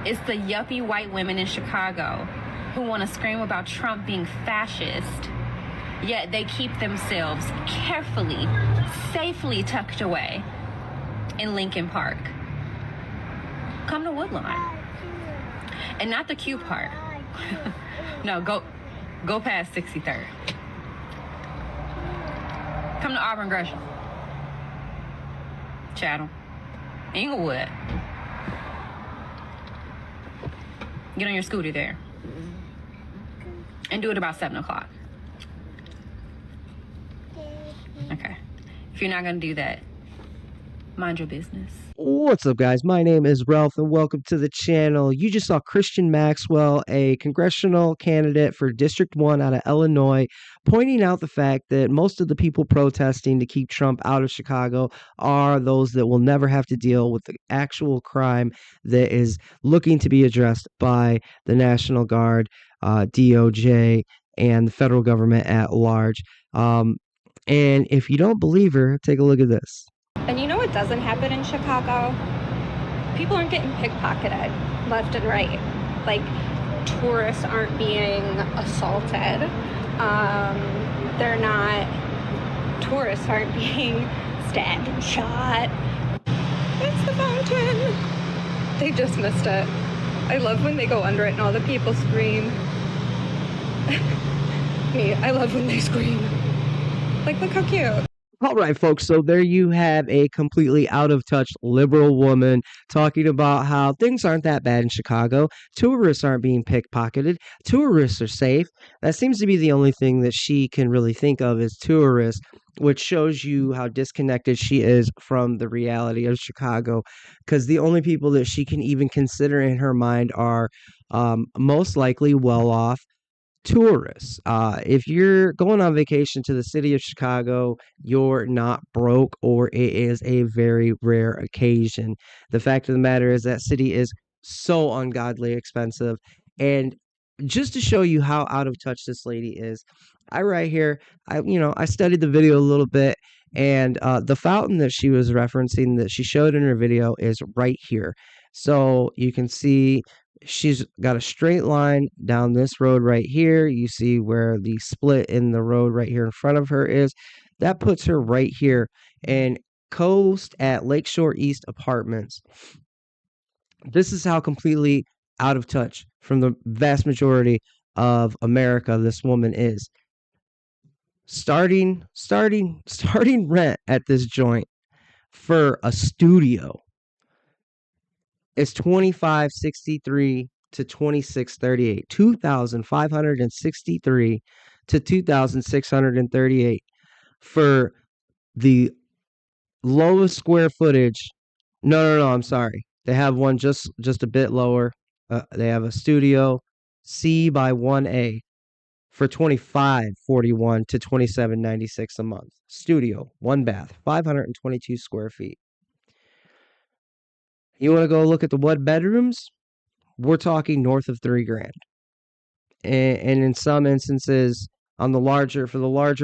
It's the yuppie white women in Chicago who want to scream about Trump being fascist, yet they keep themselves carefully, safely tucked away in Lincoln Park. Come to Woodlawn. And not the Q part. No, go past 63rd. Come to Auburn Gresham. Chatham. Inglewood. Get on your scooter there. And do it about 7 o'clock. Okay. If you're not going to do that, mind your business. What's up, guys? My name is Ralph, and welcome to the channel. You just saw Christian Maxwell, a congressional candidate for District 1 out of Illinois, pointing out the fact that most of the people protesting to keep Trump out of Chicago are those that will never have to deal with the actual crime that is looking to be addressed by the National Guard, DOJ, and the federal government at large. And if you don't believe her, take a look at this. And you know what doesn't happen in Chicago? People aren't getting pickpocketed left and right. Like, tourists aren't being assaulted. Tourists aren't being stabbed and shot. It's the fountain. They just missed it. I love when they go under it and all the people scream. Me, I love when they scream. Like, look how cute. All right, folks, so there you have a completely out-of-touch liberal woman talking about how things aren't that bad in Chicago. Tourists aren't being pickpocketed. Tourists are safe. That seems to be the only thing that she can really think of is tourists, which shows you how disconnected she is from the reality of Chicago, because the only people that she can even consider in her mind are most likely well-off tourists. If you're going on vacation to the city of Chicago, you're not broke, or it is a very rare occasion. The fact of the matter is that city is so ungodly expensive. And just to show you how out of touch this lady is, I studied the video a little bit, and the fountain that she was referencing that she showed in her video is right here. So you can see she's got a straight line down this road right here. You see where the split in the road right here in front of her is. That puts her right here in Coast at Lakeshore East Apartments. This is how completely out of touch from the vast majority of America this woman is. Starting rent at this joint for a studio is $2,563 to $2,638. $2,563 to $2,638 for the lowest square footage. No, I'm sorry. They have one just a bit lower. They have a studio C by 1A for $2,541 to $2,796 a month. Studio, one bath, 522 square feet. You want to go look at the one bedrooms? We're talking north of $3,000. And in some instances, for the larger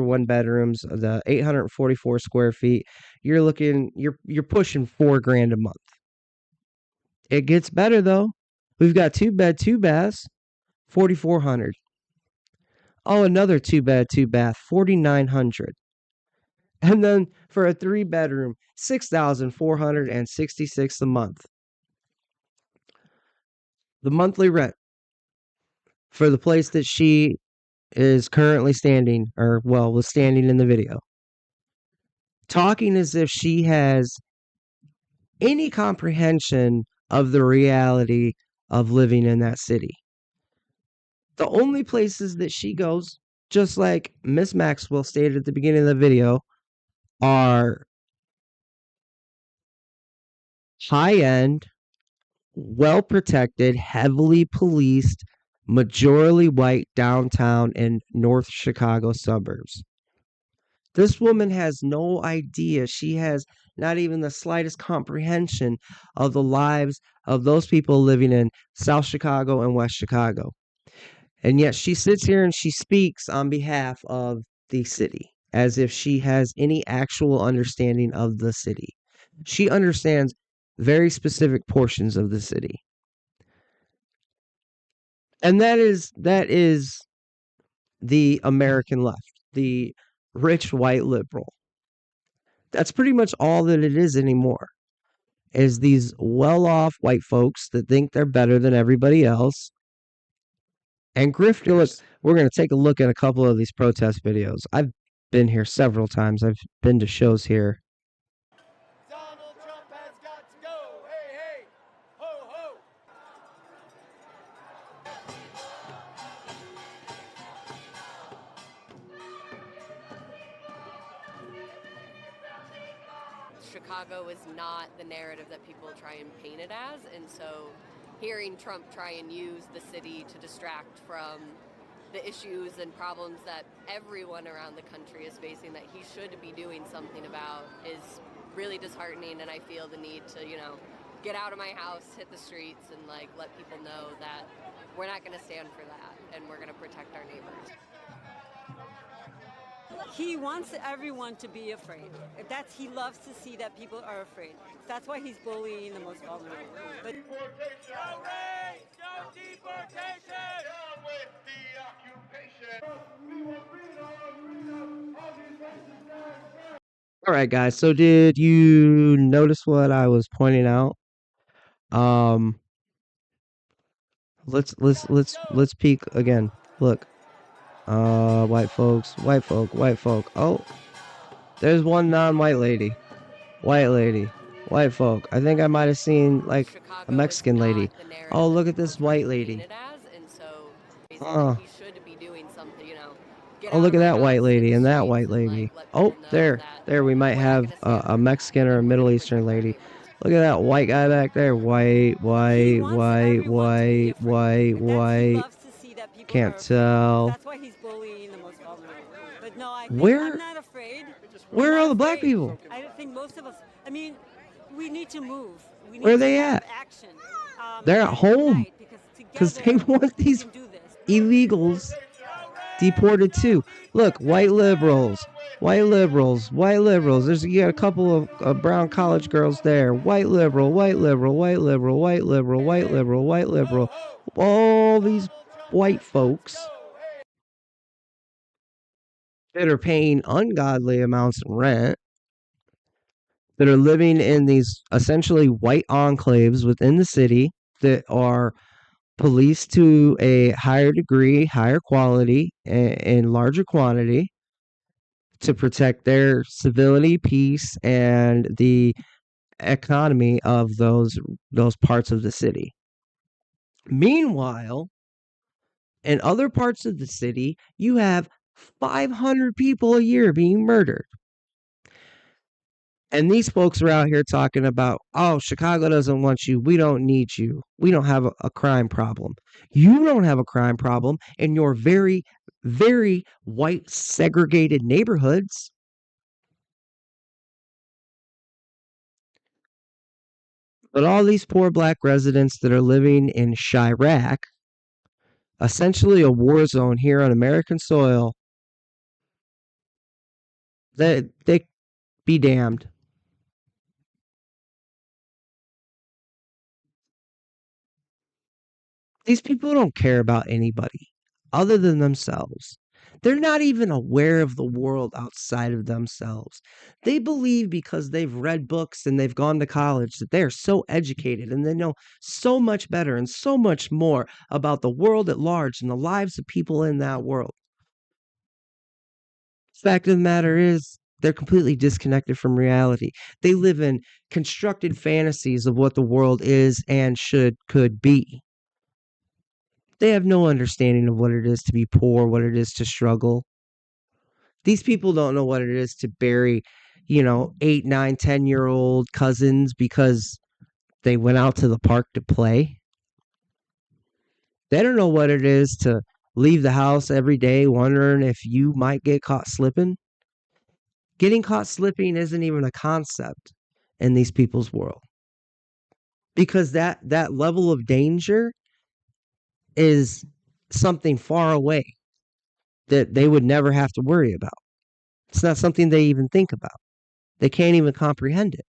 one bedrooms, the 844 square feet, you're pushing $4,000 a month. It gets better though. We've got 2-bed, 2 baths, $4,400. Oh, another 2-bed, 2 bath, $4,900. And then for a 3-bedroom, $6,466 a month. The monthly rent for the place that she is currently standing, was standing in the video. Talking as if she has any comprehension of the reality of living in that city. The only places that she goes, just like Miss Maxwell stated at the beginning of the video, are high-end, well-protected, heavily policed, majority white downtown and North Chicago suburbs. This woman has no idea. She has not even the slightest comprehension of the lives of those people living in South Chicago and West Chicago. And yet she sits here and she speaks on behalf of the city as if she has any actual understanding of the city. She understands very specific portions of the city. And that is the American left, the rich white liberal. That's pretty much all that it is anymore. Is these well-off white folks that think they're better than everybody else and grifters. We're going to take a look at a couple of these protest videos. I've been here several times. I've been to shows here. Donald Trump has got to go. Hey, hey, ho, ho. Chicago is not the narrative that people try and paint it as, and so hearing Trump try and use the city to distract from the issues and problems that everyone around the country is facing that he should be doing something about is really disheartening, and I feel the need to, get out of my house, hit the streets, and let people know that we're not going to stand for that, and we're going to protect our neighbors. He wants everyone to be afraid. He loves to see that people are afraid. That's why he's bullying the most vulnerable. But No raids, no deportation. Down with the occupation. We want freedom, all these races. All right, guys. So did you notice what I was pointing out? Let's peek again. Look. White folks, white folk. Oh, there's one non-white lady. White lady, white folk. I think I might have seen like a Mexican lady. Oh, look at this white lady. Oh, look at that white lady and that white lady. Oh, there we might have a Mexican or a Middle Eastern lady. Look at that white guy back there. White. Can't tell. that's why he's bullying the most vulnerable. But no, I'm not afraid. Where are all the black people? I think most of us. I mean, we need to move. We need Where are to they have at? Action. They're at home because they together want we these can do this. illegals deported too. Look, white liberals. You got a couple of brown college girls there. White liberal. All these white folks that are paying ungodly amounts of rent, that are living in these essentially white enclaves within the city that are policed to a higher degree, higher quality, and larger quantity to protect their civility, peace, and the economy of those parts of the city. Meanwhile, in other parts of the city, you have 500 people a year being murdered. And these folks are out here talking about, oh, Chicago doesn't want you. We don't need you. We don't have a crime problem. You don't have a crime problem in your very, very white segregated neighborhoods. But all these poor black residents that are living in Chirac, essentially a war zone here on American soil, they be damned. These people don't care about anybody other than themselves. They're not even aware of the world outside of themselves. They believe because they've read books and they've gone to college that they are so educated and they know so much better and so much more about the world at large and the lives of people in that world. Fact of the matter is, they're completely disconnected from reality. They live in constructed fantasies of what the world is and could be. They have no understanding of what it is to be poor, what it is to struggle. These people don't know what it is to bury, 8, 9, 10-year-old cousins because they went out to the park to play. They don't know what it is to leave the house every day wondering if you might get caught slipping. Getting caught slipping isn't even a concept in these people's world. Because that level of danger is something far away that they would never have to worry about. It's not something they even think about. They can't even comprehend it.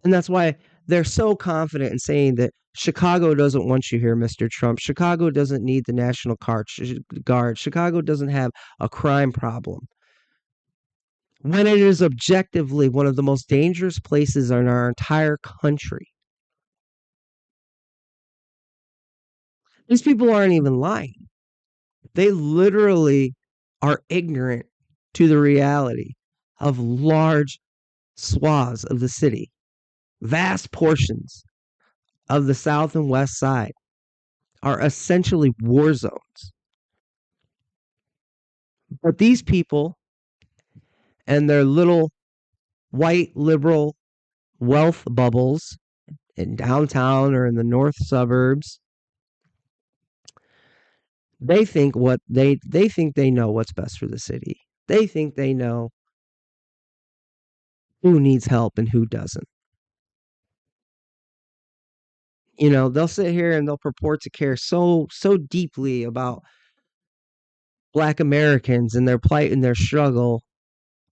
And that's why They're so confident in saying that Chicago doesn't want you here, Mr. Trump. Chicago doesn't need the National Guard. Chicago doesn't have a crime problem. When it is objectively one of the most dangerous places in our entire country. These people aren't even lying. They literally are ignorant to the reality of large swaths of the city, vast portions of the south and west side are essentially war zones. But these people and their little white liberal wealth bubbles in downtown or in the north suburbs, they think they think they know what's best for the city. They think they know who needs help and who doesn't. You know, they'll sit here and they'll purport to care so deeply about Black Americans and their plight and their struggle,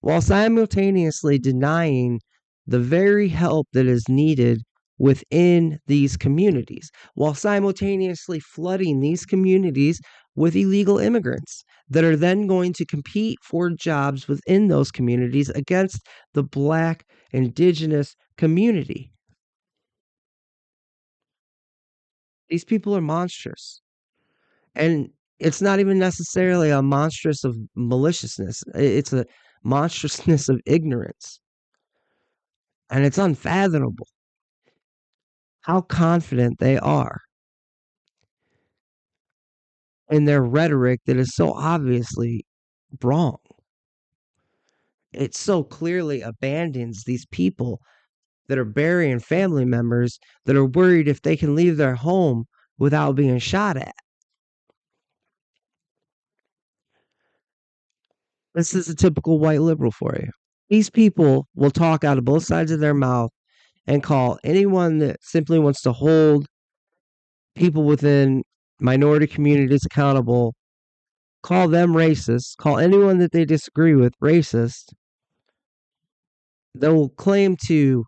while simultaneously denying the very help that is needed within these communities, while simultaneously flooding these communities with illegal immigrants that are then going to compete for jobs within those communities against the Black indigenous community. These people are monstrous. And it's not even necessarily a monstrous of maliciousness. It's a monstrousness of ignorance. And it's unfathomable how confident they are in their rhetoric that is so obviously wrong. It so clearly abandons these people that are burying family members that are worried if they can leave their home without being shot at. This is a typical white liberal for you. These people will talk out of both sides of their mouth and call anyone that simply wants to hold people within minority communities accountable, call them racist, call anyone that they disagree with racist. They will claim to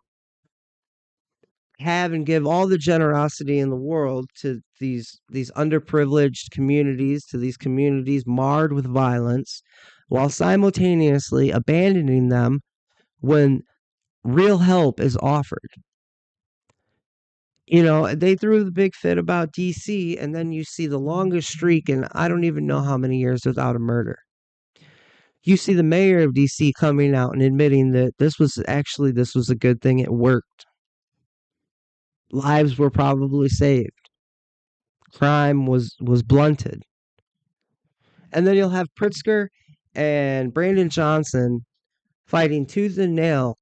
have and give all the generosity in the world to these underprivileged communities, to these communities marred with violence, while simultaneously abandoning them when real help is offered. You know, they threw the big fit about DC, and then you see the longest streak in I don't even know how many years without a murder. You see the mayor of DC coming out and admitting that this was a good thing. It worked. Lives were probably saved. Crime was blunted. And then you'll have Pritzker and Brandon Johnson fighting tooth and nail,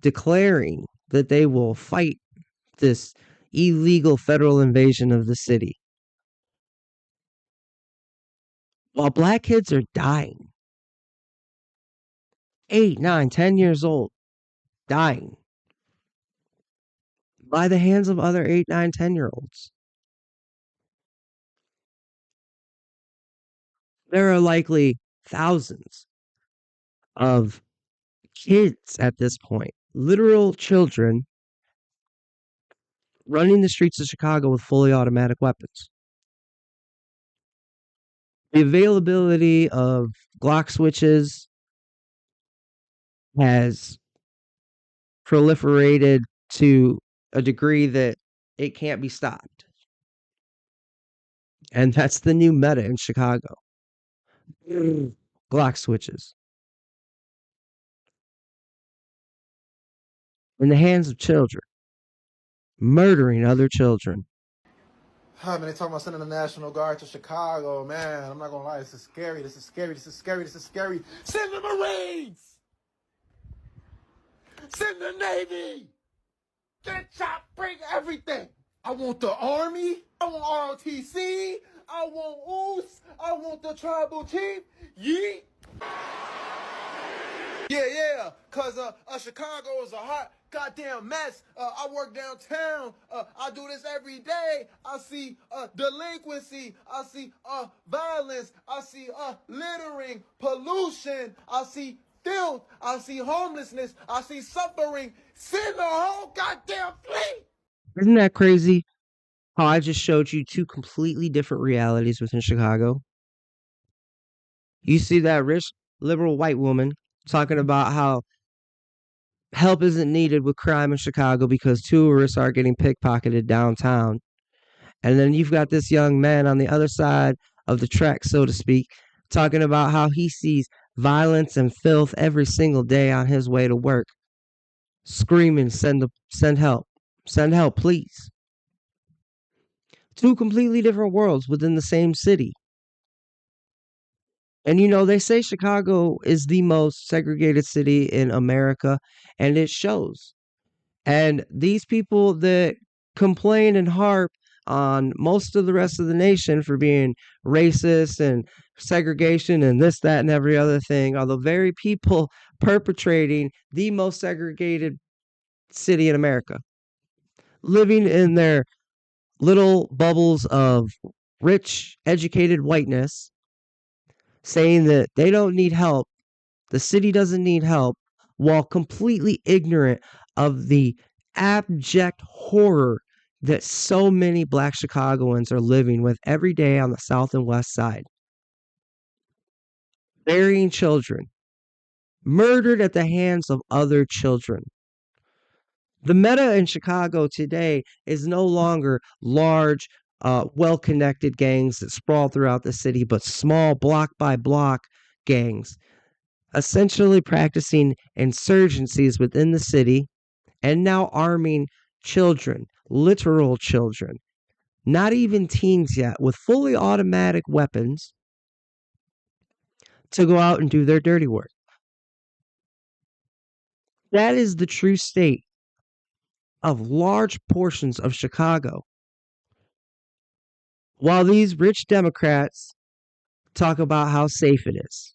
declaring that they will fight this illegal federal invasion of the city. While Black kids are dying, 8, 9, 10 years old, dying by the hands of other 8, 9, 10-year-olds. There are likely thousands of kids at this point, literal children, running the streets of Chicago with fully automatic weapons. The availability of Glock switches has proliferated to a degree that it can't be stopped. And that's the new meta in Chicago. Glock switches. In the hands of children. Murdering other children. Man, they talking about sending the National Guard to Chicago, man. I'm not gonna lie, this is scary. Send the Marines! Send the Navy! Get shot, bring everything! I want the Army, I want ROTC, I want OOS, I want the tribal chief. Yeet! Yeah, cause Chicago is a hot goddamn mess. I work downtown. I do this every day. I see delinquency. I see violence. I see littering, pollution. I see filth. I see homelessness. I see suffering. Send the whole goddamn fleet. Isn't that crazy? How I just showed you two completely different realities within Chicago. You see that rich liberal white woman talking about how help isn't needed with crime in Chicago because tourists are getting pickpocketed downtown. And then you've got this young man on the other side of the track, so to speak, talking about how he sees violence and filth every single day on his way to work, screaming, send help, please. Two completely different worlds within the same city. And they say Chicago is the most segregated city in America, and it shows. And these people that complain and harp on most of the rest of the nation for being racist and segregation and this, that, and every other thing are the very people perpetrating the most segregated city in America, living in their little bubbles of rich, educated whiteness, saying that they don't need help, the city doesn't need help, while completely ignorant of the abject horror that so many Black Chicagoans are living with every day on the South and West Side. Burying children, murdered at the hands of other children. The meta in Chicago today is no longer large, well-connected gangs that sprawl throughout the city, but small block-by-block gangs, essentially practicing insurgencies within the city and now arming children, literal children, not even teens yet, with fully automatic weapons to go out and do their dirty work. That is the true state of large portions of Chicago. While these rich Democrats talk about how safe it is.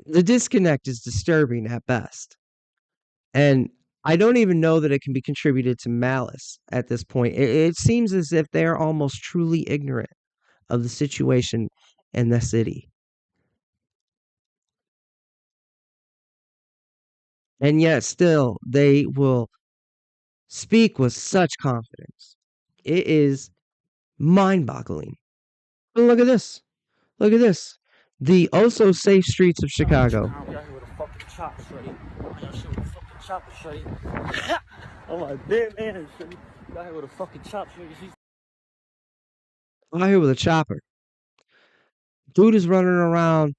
The disconnect is disturbing at best. And I don't even know that it can be contributed to malice at this point. It seems as if they're almost truly ignorant of the situation in the city. And yet still they will speak with such confidence. It is mind-boggling. Look at this. Look at this. The oh-so safe streets of Chicago. Oh my dead man, got here with a fucking chop. I'm out here with a chopper. Dude is running around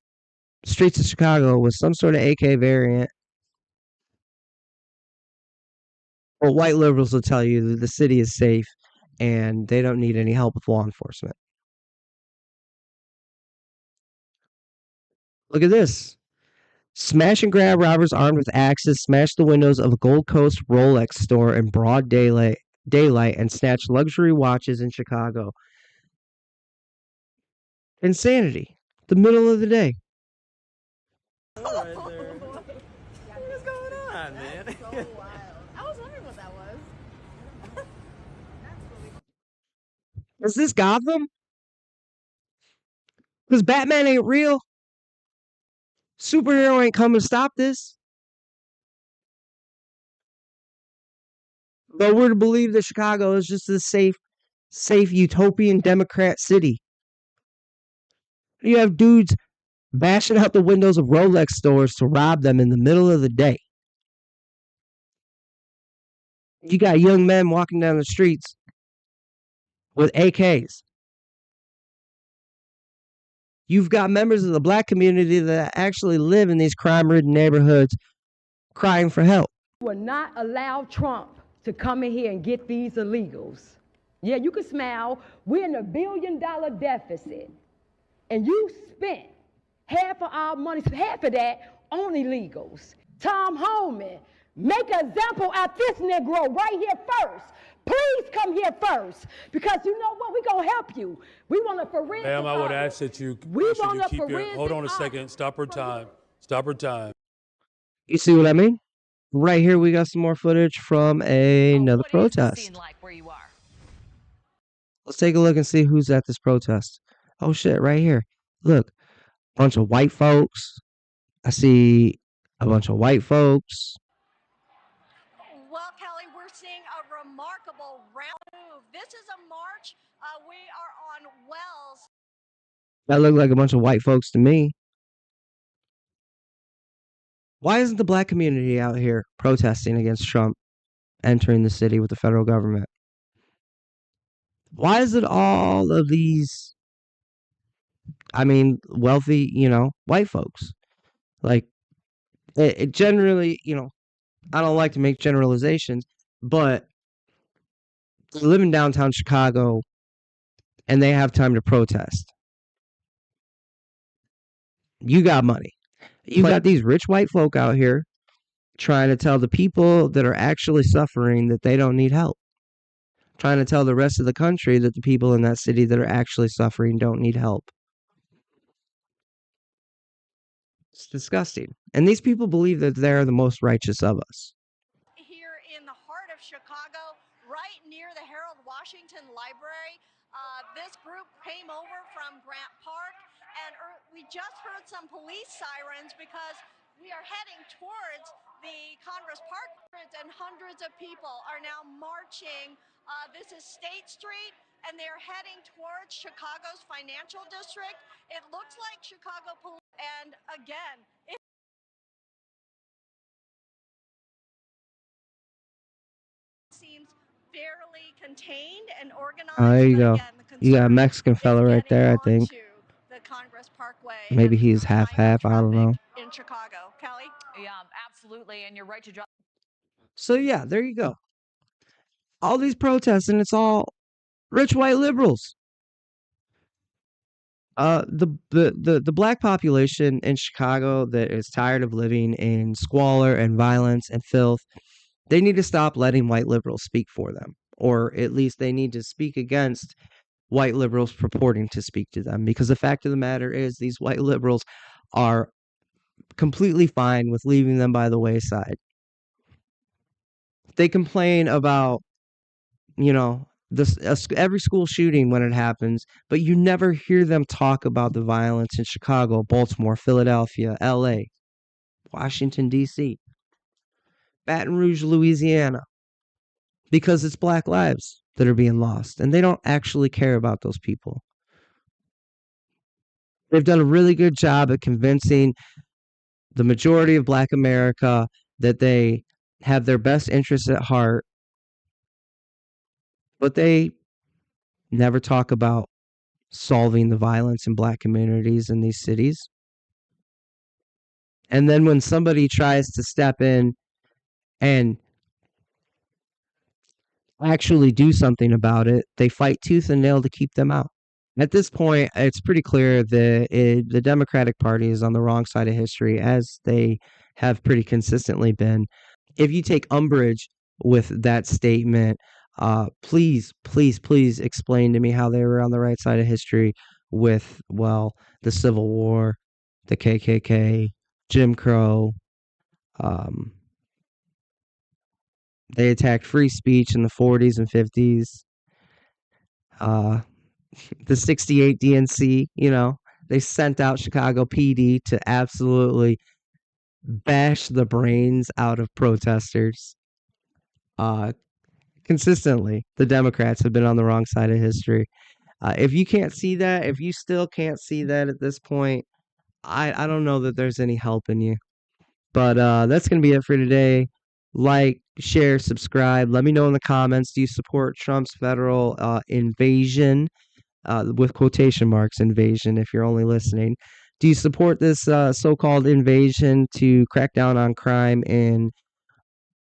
streets of Chicago with some sort of AK variant. Well, white liberals will tell you that the city is safe and they don't need any help with law enforcement. Look at this. Smash and grab robbers armed with axes smashed the windows of a Gold Coast Rolex store in broad daylight and snatched luxury watches in Chicago. Insanity. The middle of the day. Right there. What is going on, man? I was wondering what that was. Is this Gotham? Because Batman ain't real. Superhero ain't coming to stop this. But we're to believe that Chicago is just a safe utopian Democrat city. You have dudes bashing out the windows of Rolex stores to rob them in the middle of the day. You got young men walking down the streets with AKs. You've got members of the Black community that actually live in these crime-ridden neighborhoods crying for help. Will not allow Trump to come in here and get these illegals. Yeah, you can smile. We're in $1 billion deficit. And you spent half of our money, half of that on illegals. Tom Homan, make an example out this Negro right here first. Please come here first, because you know what? We're going to help you. We want a forensic Ma'am, I would audit. ask that you keep your, hold on a second, stop her time. Stop her time. You see what I mean? Right here, we got some more footage from another protest. Like where you are? Let's take a look and see who's at this protest. Oh shit, right here. Look, bunch of white folks. I see a bunch of white folks. Well, Kelly, we're seeing a remarkable round move. This is a march. We are on Wells. That look like a bunch of white folks to me. Why isn't the black community out here protesting against Trump entering the city with the federal government? Why is it all of these, wealthy, white folks? Like, it generally, I don't like to make generalizations, but they live in downtown Chicago and they have time to protest. You got money. You got these rich white folk out here trying to tell the people that are actually suffering that they don't need help. Trying to tell the rest of the country that the people in that city that are actually suffering don't need help. It's disgusting. And these people believe that they're the most righteous of us. Here in the heart of Chicago, right near the Harold Washington Library. This group came over from Grant Park, and we just heard some police sirens because we are heading towards the Congress Park, and hundreds of people are now marching. This is State Street, and they're heading towards Chicago's financial district. It looks like Chicago police, and again, it seems fairly contained and organized. There you go. Again, You got a Mexican fella right there, I think. The Congress Parkway. Maybe he's half-half, I don't know. In Chicago. Kelly? Yeah, absolutely. And you're right to drop. So yeah, there you go. All these protests, and it's all rich white liberals. The black population in Chicago that is tired of living in squalor and violence and filth, they need to stop letting white liberals speak for them, or at least they need to speak against white liberals purporting to speak to them, because the fact of the matter is these white liberals are completely fine with leaving them by the wayside. They complain about, every school shooting when it happens, but you never hear them talk about the violence in Chicago, Baltimore, Philadelphia, LA, Washington, D.C., Baton Rouge, Louisiana, because it's black lives that are being lost, and they don't actually care about those people. They've done a really good job at convincing the majority of black America that they have their best interests at heart, but they never talk about solving the violence in black communities in these cities. And then when somebody tries to step in and actually do something about it, they fight tooth and nail to keep them out. At this point, it's pretty clear that the Democratic Party is on the wrong side of history, as they have pretty consistently been. If you take umbrage with that statement, please explain to me how they were on the right side of history with, well, the Civil War, the KKK, Jim Crow. They attacked free speech in the 40s and 50s. The 68 DNC, they sent out Chicago PD to absolutely bash the brains out of protesters. Consistently, the Democrats have been on the wrong side of history. If you can't see that, if you still can't see that at this point, I don't know that there's any help in you. But that's going to be it for today. Like, share, subscribe. Let me know in the comments. Do you support Trump's federal invasion, with quotation marks, invasion, if you're only listening? Do you support this so-called invasion to crack down on crime in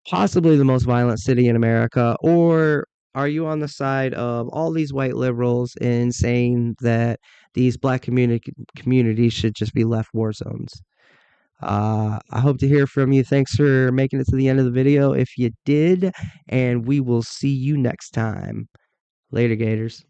possibly the most violent city in America? Or are you on the side of all these white liberals in saying that these black communities should just be left war zones? I hope to hear from you. Thanks for making it to the end of the video if you did, and we will see you next time. Later, Gators.